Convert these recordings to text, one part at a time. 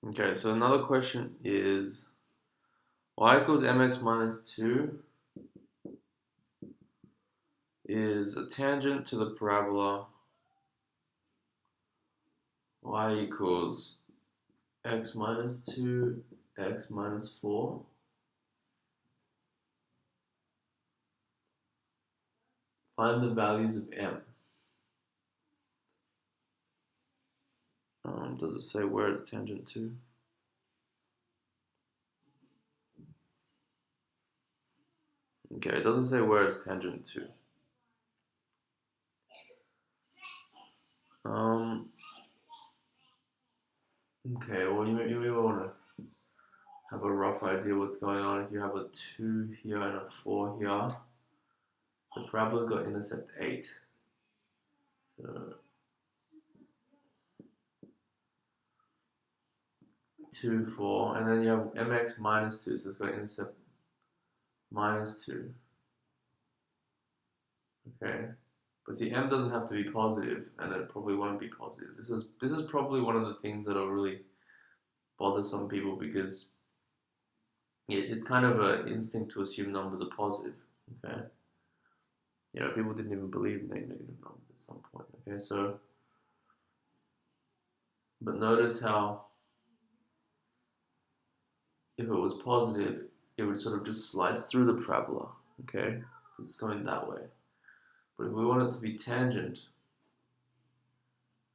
Okay, so another question is y equals mx minus 2 is a tangent to the parabola y equals x minus 2, x minus 4. Find the values of m. Does it say where it's tangent to? Okay, it doesn't say where it's tangent to. Okay, well, you may want to have a rough idea what's going on. If you have a 2 here and a 4 here, the parabola's got intercept 8. So 2, 4, and then you have mx minus 2, so it's got intercept minus 2. Okay, but see, m doesn't have to be positive, and it probably won't be positive. This is probably one of the things that will really bother some people because it's kind of an instinct to assume numbers are positive. Okay, people didn't even believe in negative numbers at some point. Okay, so but notice how if it was positive, it would sort of just slice through the parabola. Okay, it's going that way. But if we want it to be tangent,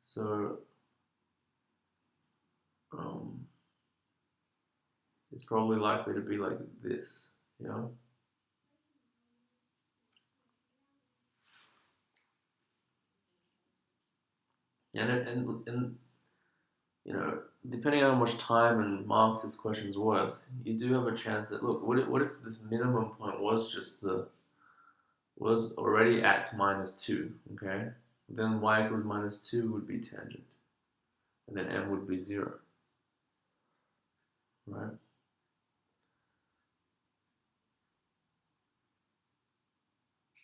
so um, it's probably likely to be like this, you know? And depending on how much time and marks this question's worth, you do have a chance that look, what if this minimum point was already at minus two, okay? Then y equals minus two would be tangent, and then m would be zero, right?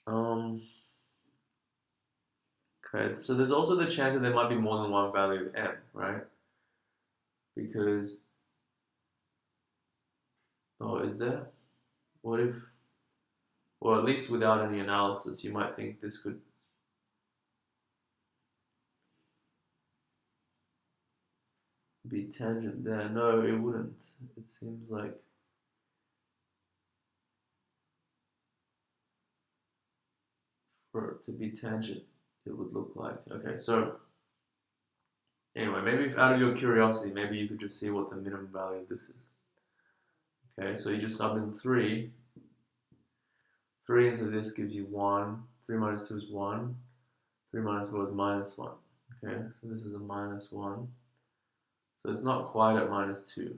Um, okay, so there's also the chance that there might be more than one value of m, right? Because, oh, is there? What if, well, at least without any analysis, you might think this could be tangent there. No, it wouldn't. It seems like for it to be tangent, it would look like. Okay, so anyway, maybe if out of your curiosity, maybe you could just see what the minimum value of this is. Okay, so you just sub in 3. 3 into this gives you 1. 3 minus 2 is 1. 3 minus 4 is minus 1. Okay, so this is a minus 1. So it's not quite at minus 2.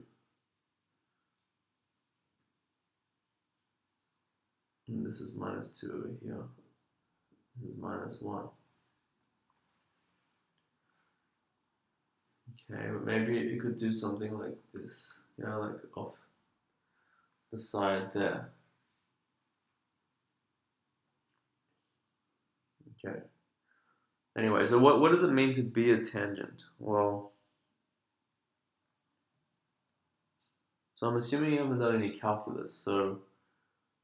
And this is minus 2 over here. This is minus 1. Okay, but maybe you could do something like this. Like off the side there. Okay. Anyway, so what does it mean to be a tangent? Well, so I'm assuming you haven't done any calculus, so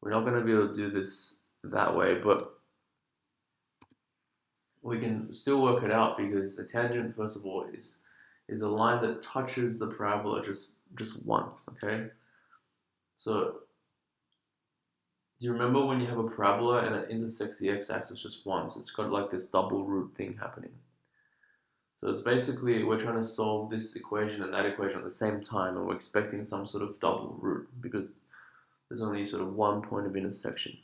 we're not going to be able to do this that way, but we can still work it out because a tangent, first of all, is a line that touches the parabola just once, okay? So do you remember when you have a parabola and it intersects the x-axis just once? It's got like this double root thing happening. So it's basically we're trying to solve this equation and that equation at the same time, and we're expecting some sort of double root because there's only sort of one point of intersection.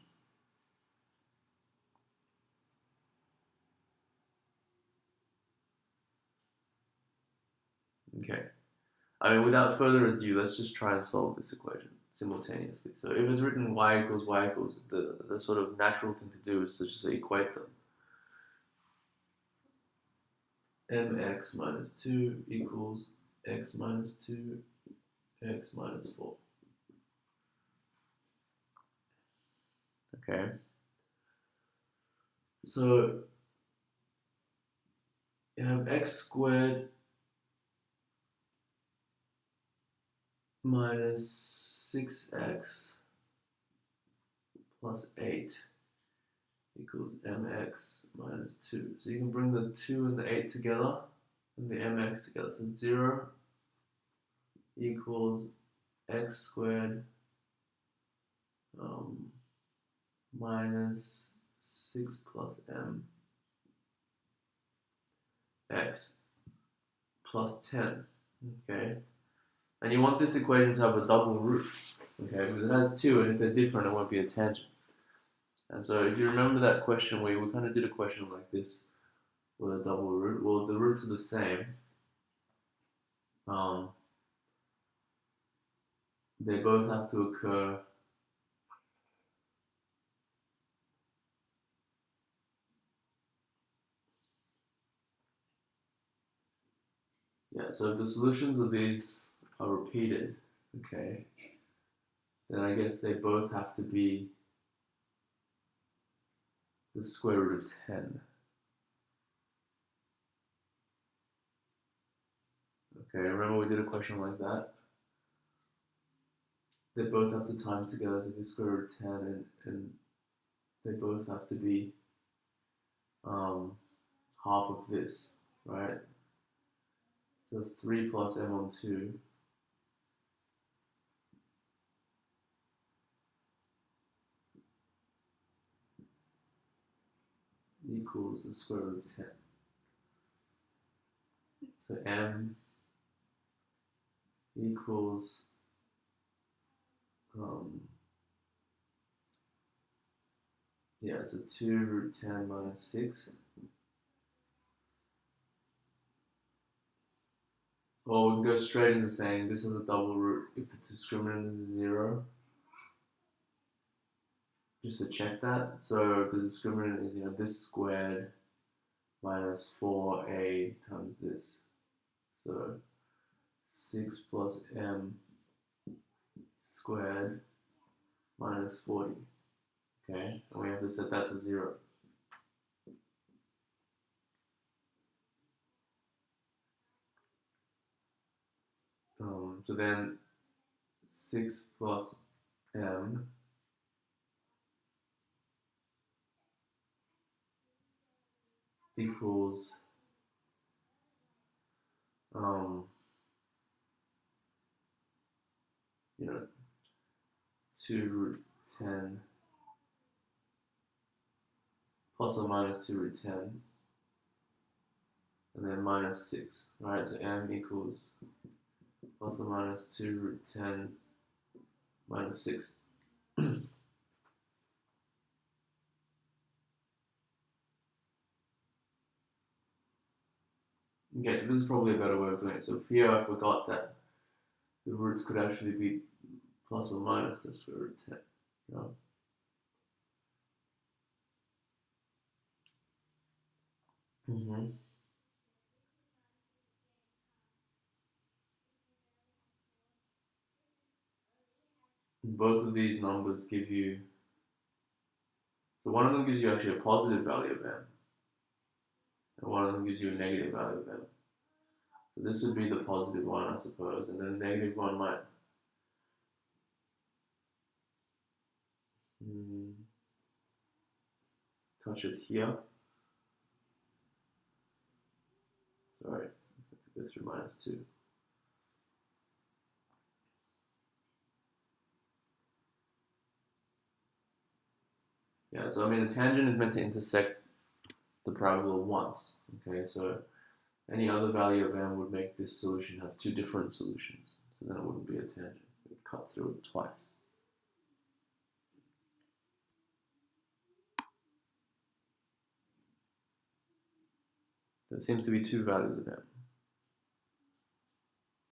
Okay. I mean, without further ado, let's just try and solve this equation simultaneously. So if it's written y equals, the sort of natural thing to do is to just equate them. Mx minus 2 equals x minus 2, x minus 4. Okay. So you have x squared minus 6x plus 8 equals mx minus 2. So you can bring the 2 and the 8 together and the mx together. So 0 equals x squared minus 6 plus m x plus 10. Okay, and you want this equation to have a double root. Okay, because it has 2, and if they're different, it won't be a tangent. And so if you remember that question where we kind of did a question like this with a double root, well, the roots are the same. They both have to occur so if the solutions of these are repeated, okay, then I guess they both have to be the square root of 10. Okay, remember we did a question like that? They both have to times together to be square root of 10, and they both have to be half of this, right? So it's 3 plus m on 2 equals the square root of 10. So m equals so 2 root 10 minus 6. Or we can go straight into saying this is a double root if the discriminant is 0. Just to check that. So the discriminant is, this squared minus 4a times this. So 6 plus m squared minus 40. Okay, and we have to set that to 0. So then 6 plus m equals 2 root 10 plus or minus 2 root 10, and then minus 6, right? So m equals plus or minus 2 root 10 minus 6. Okay, so this is probably a better way of doing it. So here I forgot that the roots could actually be plus or minus the square root of 10. You know? And both of these numbers give you, so one of them gives you actually a positive value of m, and one of them gives you a negative value of m. So this would be the positive one, I suppose, and then the negative one might touch it here. Sorry, let's go through minus 2. Yeah, so I mean, a tangent is meant to intersect the parabola once. Okay, so any other value of m would make this solution have two different solutions. So then it wouldn't be a tangent. It would cut through it twice. So it seems to be two values of m.